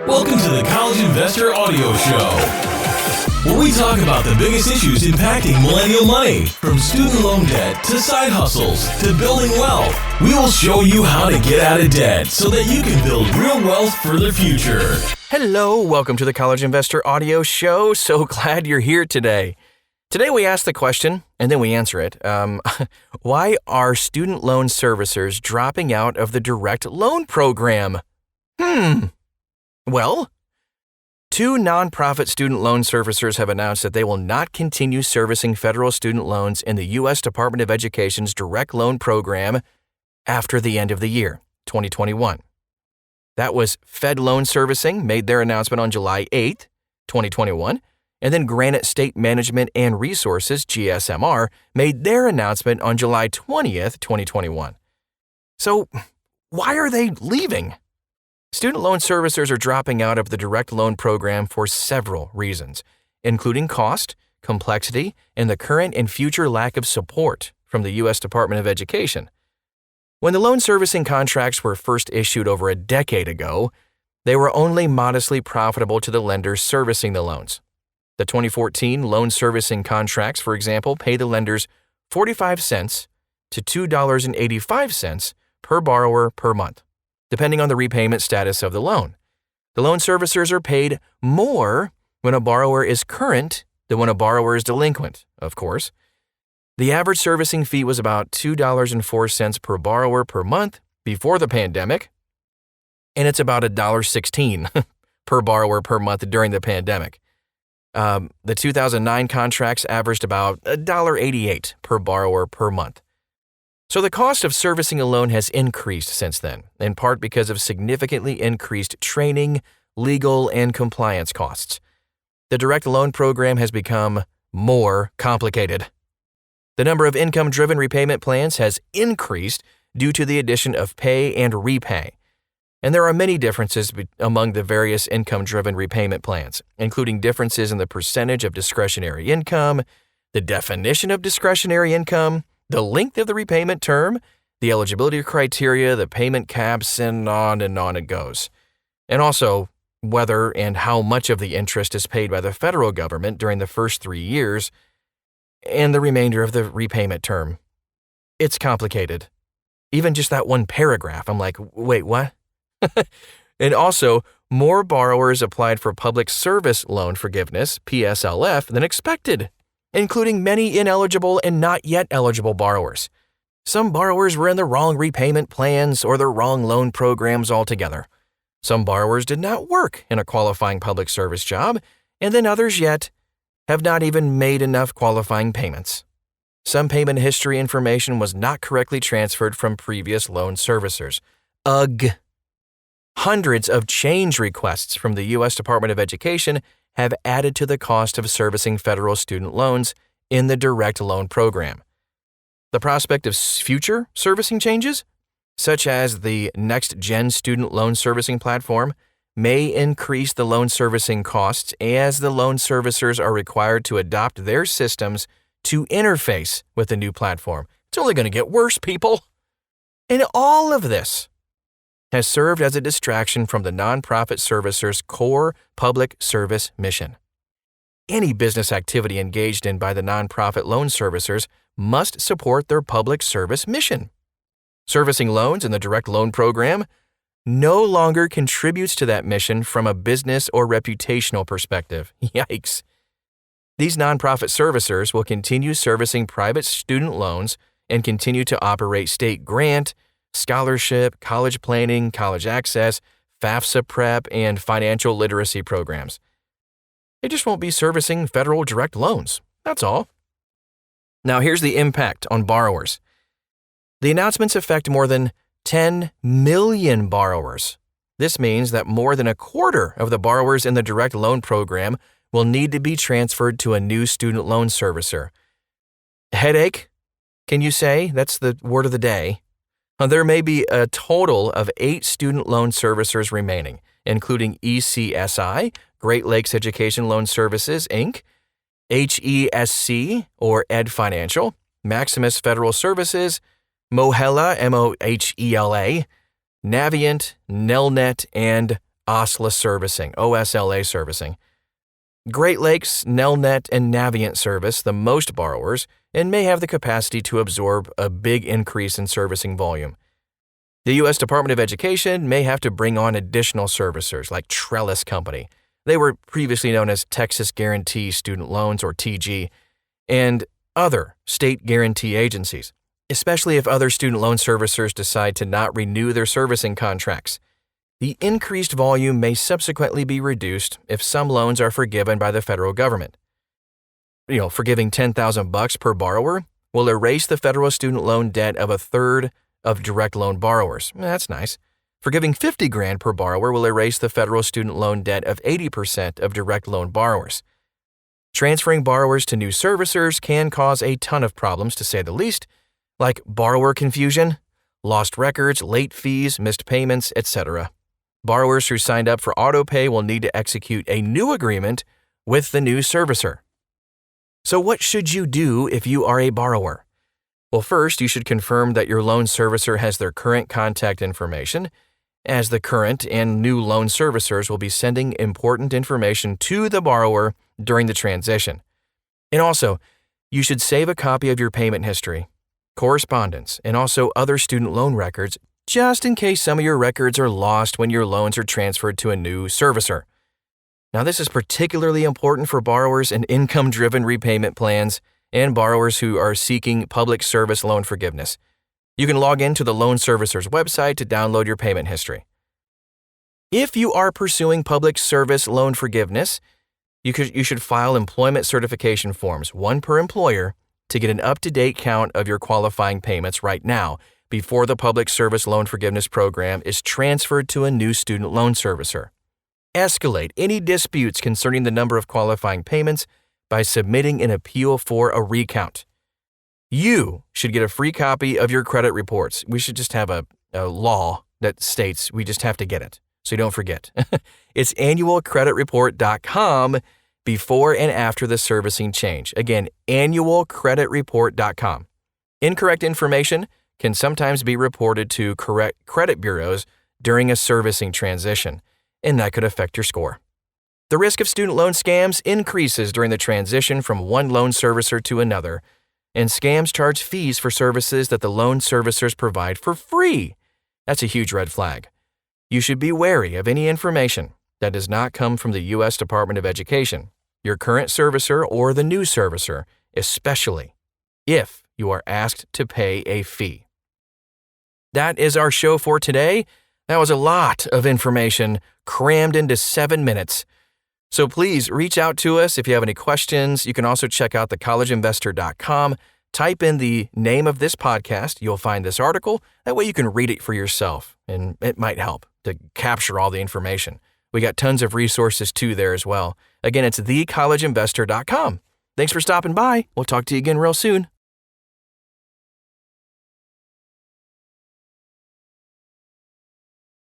Welcome to the College Investor Audio Show, where we talk about the biggest issues impacting millennial money, from student loan debt to side hustles to building wealth. We will show you how to get out of debt so that you can build real wealth for the future. Hello, welcome to the College Investor Audio Show. So glad you're here today. Today we ask the question, and then we answer it. Why are student loan servicers dropping out of the direct loan program? Well, two nonprofit student loan servicers have announced that they will not continue servicing federal student loans in the U.S. Department of Education's direct loan program after the end of the year, 2021. That was Fed Loan Servicing made their announcement on July 8th, 2021, and then Granite State Management and Resources, GSMR, made their announcement on July 20th, 2021. So, why are they leaving? Student loan servicers are dropping out of the direct loan program for several reasons, including cost, complexity, and the current and future lack of support from the U.S. Department of Education. When the loan servicing contracts were first issued over a decade ago, they were only modestly profitable to the lenders servicing the loans. The 2014 loan servicing contracts, for example, pay the lenders 45 cents to $2.85 per borrower per month, depending on the repayment status of the loan. The loan servicers are paid more when a borrower is current than when a borrower is delinquent, of course. The average servicing fee was about $2.04 per borrower per month before the pandemic, and it's about $1.16 per borrower per month during the pandemic. The 2009 contracts averaged about $1.88 per borrower per month. So the cost of servicing a loan has increased since then, in part because of significantly increased training, legal, and compliance costs. The direct loan program has become more complicated. The number of income-driven repayment plans has increased due to the addition of pay and repay. And there are many differences among the various income-driven repayment plans, including differences in the percentage of discretionary income, the definition of discretionary income, the length of the repayment term, the eligibility criteria, the payment caps, and on it goes. And also, whether and how much of the interest is paid by the federal government during the first 3 years and the remainder of the repayment term. It's complicated. Even just that one paragraph, I'm like, wait, what? And also, more borrowers applied for Public Service Loan Forgiveness, PSLF, than expected, including many ineligible and not yet eligible borrowers. Some borrowers were in the wrong repayment plans or the wrong loan programs altogether. Some borrowers did not work in a qualifying public service job, and then others yet have not even made enough qualifying payments. Some payment history information was not correctly transferred from previous loan servicers. Ugh. Hundreds of change requests from the U.S. Department of Education have added to the cost of servicing federal student loans in the direct loan program. The prospect of future servicing changes, such as the next-gen student loan servicing platform, may increase the loan servicing costs as the loan servicers are required to adopt their systems to interface with the new platform. It's only going to get worse, people. And all of this has served as a distraction from the nonprofit servicer's core public service mission. Any business activity engaged in by the nonprofit loan servicers must support their public service mission. Servicing loans in the direct loan program no longer contributes to that mission from a business or reputational perspective. Yikes. These nonprofit servicers will continue servicing private student loans and continue to operate state grant, scholarship, college planning, college access, FAFSA prep, and financial literacy programs. They just won't be servicing federal direct loans. That's all. Now here's the impact on borrowers. The announcements affect more than 10 million borrowers. This means that more than a quarter of the borrowers in the direct loan program will need to be transferred to a new student loan servicer. Headache? Can you say? That's the word of the day. There may be a total of 8 student loan servicers remaining, including ECSI, Great Lakes Education Loan Services, Inc., HESC, or Ed Financial, Maximus Federal Services, Mohela, Mohela, Navient, Nelnet, and OSLA servicing, OSLA servicing. Great Lakes, Nelnet, and Navient service the most borrowers and may have the capacity to absorb a big increase in servicing volume. The U.S. Department of Education may have to bring on additional servicers like Trellis Company. They were previously known as Texas Guarantee Student Loans, or TG, and other state guarantee agencies, especially if other student loan servicers decide to not renew their servicing contracts. The increased volume may subsequently be reduced if some loans are forgiven by the federal government. Forgiving $10,000 per borrower will erase the federal student loan debt of a third of direct loan borrowers. That's nice. Forgiving $50,000 per borrower will erase the federal student loan debt of 80% of direct loan borrowers. Transferring borrowers to new servicers can cause a ton of problems, to say the least, like borrower confusion, lost records, late fees, missed payments, etc. Borrowers who signed up for autopay will need to execute a new agreement with the new servicer. So what should you do if you are a borrower? Well, first, you should confirm that your loan servicer has their current contact information, as the current and new loan servicers will be sending important information to the borrower during the transition. And also, you should save a copy of your payment history, correspondence, and also other student loan records, just in case some of your records are lost when your loans are transferred to a new servicer. Now, this is particularly important for borrowers in income-driven repayment plans and borrowers who are seeking public service loan forgiveness. You can log into the loan servicer's website to download your payment history. If you are pursuing public service loan forgiveness, you should file employment certification forms, one per employer, to get an up-to-date count of your qualifying payments right now before the public service loan forgiveness program is transferred to a new student loan servicer. Escalate any disputes concerning the number of qualifying payments by submitting an appeal for a recount. You should get a free copy of your credit reports. We should just have a law that states we just have to get it, so you don't forget. It's annualcreditreport.com before and after the servicing change. Again, annualcreditreport.com. Incorrect information can sometimes be reported to correct credit bureaus during a servicing transition, and that could affect your score. The risk of student loan scams increases during the transition from one loan servicer to another, and scams charge fees for services that the loan servicers provide for free. That's a huge red flag. You should be wary of any information that does not come from the U.S. Department of Education, your current servicer, or the new servicer, especially if you are asked to pay a fee. That is our show for today. That was a lot of information crammed into 7 minutes. So please reach out to us if you have any questions. You can also check out thecollegeinvestor.com. Type in the name of this podcast. You'll find this article. That way you can read it for yourself, and it might help to capture all the information. We got tons of resources too there as well. Again, it's thecollegeinvestor.com. Thanks for stopping by. We'll talk to you again real soon.